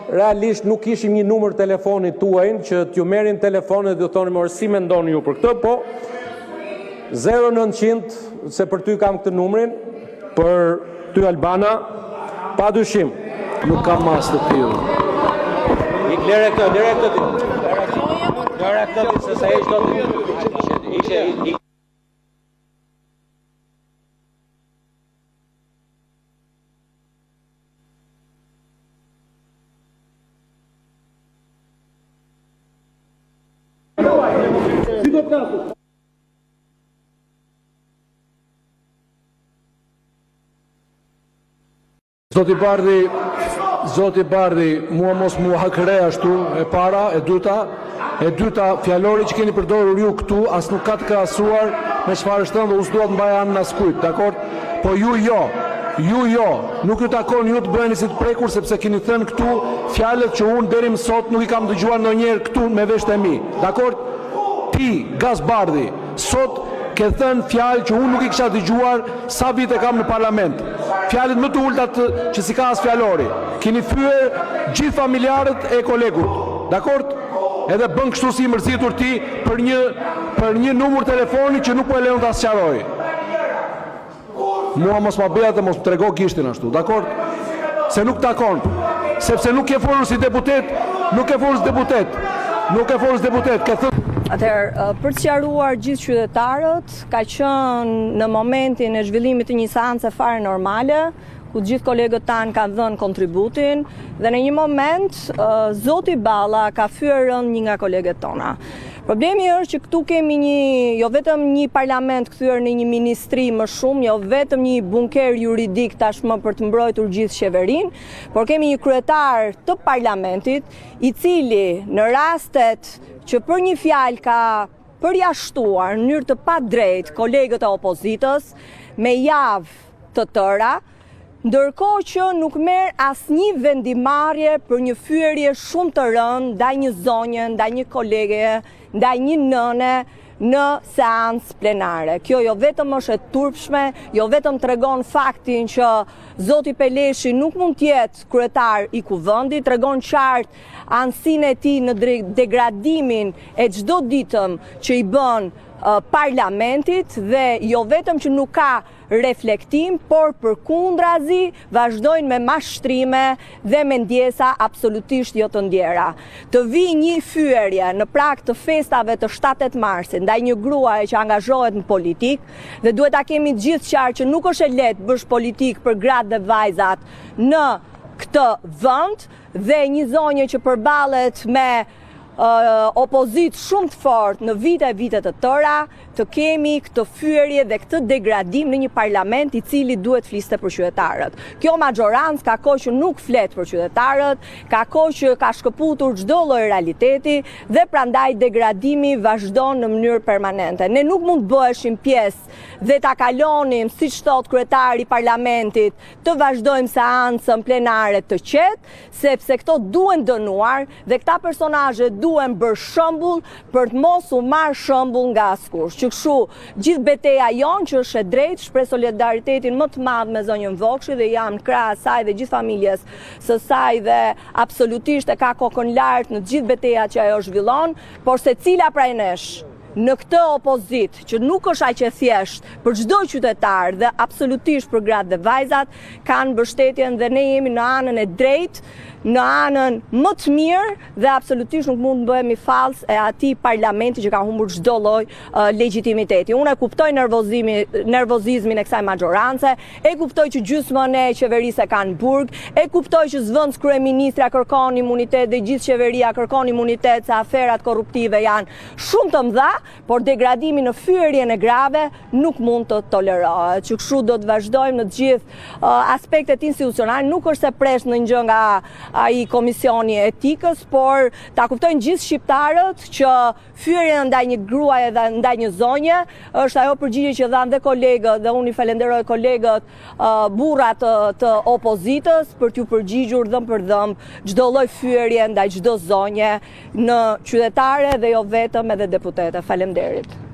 Realisht nuk kishim një numër telefonit tuajnë që t'ju merrin telefonet dhe thonë më si mendoni ju për këtë, po 0900 se për ty kam këtë numrin, për ty Albana, pa dyshim. Nuk kam mas të tillë. Lere këtë se sa e çdo ishte Zoti Bardhi, mua mos mua hakre ashtu, e para, e dyta, fjalori që keni përdorur ju këtu, as nuk ka të krahasuar me çfarë është thënë dhe us duhet mbaj anë askujt, dakor? Po ju jo, nuk ju takon ju të bëheni si të prekur, sepse keni thënë këtu fjalët që unë deri më sot nuk i kam dëgjuar ndonjëherë këtu me vesht e mi, dakor? Ti, Gas Bardhi, sot ke thënë fjalë që unë nuk i kisha dëgjuar sa vite kam në parlament. Fjalët më të ultat që si ka as fjalori. Keni thyer gjithë familjarët e kolegut. Dakord? Edhe bën kështu si i mërzitur ti për një numër telefoni që nuk po e lejon ta sqaroj. Mua mos ma bëja të mos trego gishtin ashtu, dakord? Se nuk takon. Sepse nuk ke folur si deputet, ke thënë. Atëherë, për të sqaruar gjithë qytetarët, ka qenë në momentin e zhvillimit të një seance fare normale, ku gjithë kolegët tanë kanë dhënë kontributin, dhe në një moment, Zoti Balla ka fyer një nga kolegët tona. Problemi është që këtu kemi jo vetëm një parlament kthyer në një ministri më shumë, jo vetëm një bunker juridik tashmë për të mbrojtur gjithë qeverinë, por kemi një kryetar të parlamentit, i cili në rastet që për një fjalë ka përjashtuar në mënyrë të padrejtë kolegët e opozitës me javë të tëra, ndërkohë që nuk merr asnjë vendimarrje për një fyerje shumë të rëndë ndaj një zonje, ndaj një kolege, ndaj një nëne në seancë plenare. Kjo jo vetëm është e turpshme, jo vetëm tregon faktin që Zoti Peleshi nuk mund të jetë kryetar i kuvendit, tregon qartë anësinë e tij në degradimin e çdo ditëm që i bën parlamentit dhe jo vetëm që nuk ka reflektim, por përkundrazi vazhdojnë me mashtrime dhe me ndjesa absolutisht jo të ndjera. Të vi një fyerje në prag të festave të 7 marsit ndaj një gruaje që angazhohet në politik dhe duhet ta kemi gjithë qartë që nuk është e lehtë bësh politik për gratë dhe vajzat në këtë vend dhe një zonjë që përballet me opozit shumë të fort në vite të tëra, të kemi këtë fyerje dhe këtë degradim në një parlament i cili duhet fliste për qytetarët. Kjo majorancë ka kohë që nuk flet për qytetarët, ka kohë që ka shkëputur çdo lloj realiteti dhe prandaj degradimi vazhdon në mënyrë permanente. Ne nuk mund të bëheshim pjesë dhe ta kalonim, siç thot kryetari i parlamentit, të vazhdojmë seancën plenare të qetë, sepse këto duhen dënuar dhe këta personazhe duhen bërë shembull për të mos u marrë shembull nga askush. Që kështu, gjithë betejë jonë që është e drejtë, shpreh solidaritetin më të madh me zonjën Vokshi dhe jam krah saj dhe gjithë familjes së saj dhe absolutisht e ka kokën lart në gjithë betejat që ajo zhvillon, por secila prej nesh në këtë opozit, që nuk është aq e thjesht për çdo qytetar dhe absolutisht për gratë dhe vajzat, kanë mbështetjen dhe ne jemi në anën e drejtë, në anën më të mirë dhe absolutisht nuk mund të bëhemi fals e atij parlamenti që ka humbur çdo lloj legitimiteti. Unë e kuptoj nervozizmin e kësaj majorance, e kuptoj që gjysmën e qeverisë kanë burg, e kuptoj që zvendës kryeministra kërkon imunitet dhe gjithë qeveria kërkon imunitet se aferat korruptive janë shumë të mëdha, por degradimi në fyerjen e grave nuk mund të tolerohet. Që kështu do të vazhdojmë në të gjithë aspektet institucionale, nuk është se presh në gjë nga ai komisioni etikës, por ta kuptojnë gjithë shqiptarët që fyerja ndaj një gruaje dhe ndaj një zonje është ajo përgjigje që dhanë dhe kolegët, dhe unë i falenderoj kolegët burrat të opozitës për t'ju përgjigjur dhëm për dhëm çdo lloj fyerje ndaj çdo zonje në qytetare dhe jo vetëm edhe deputete. Faleminderit.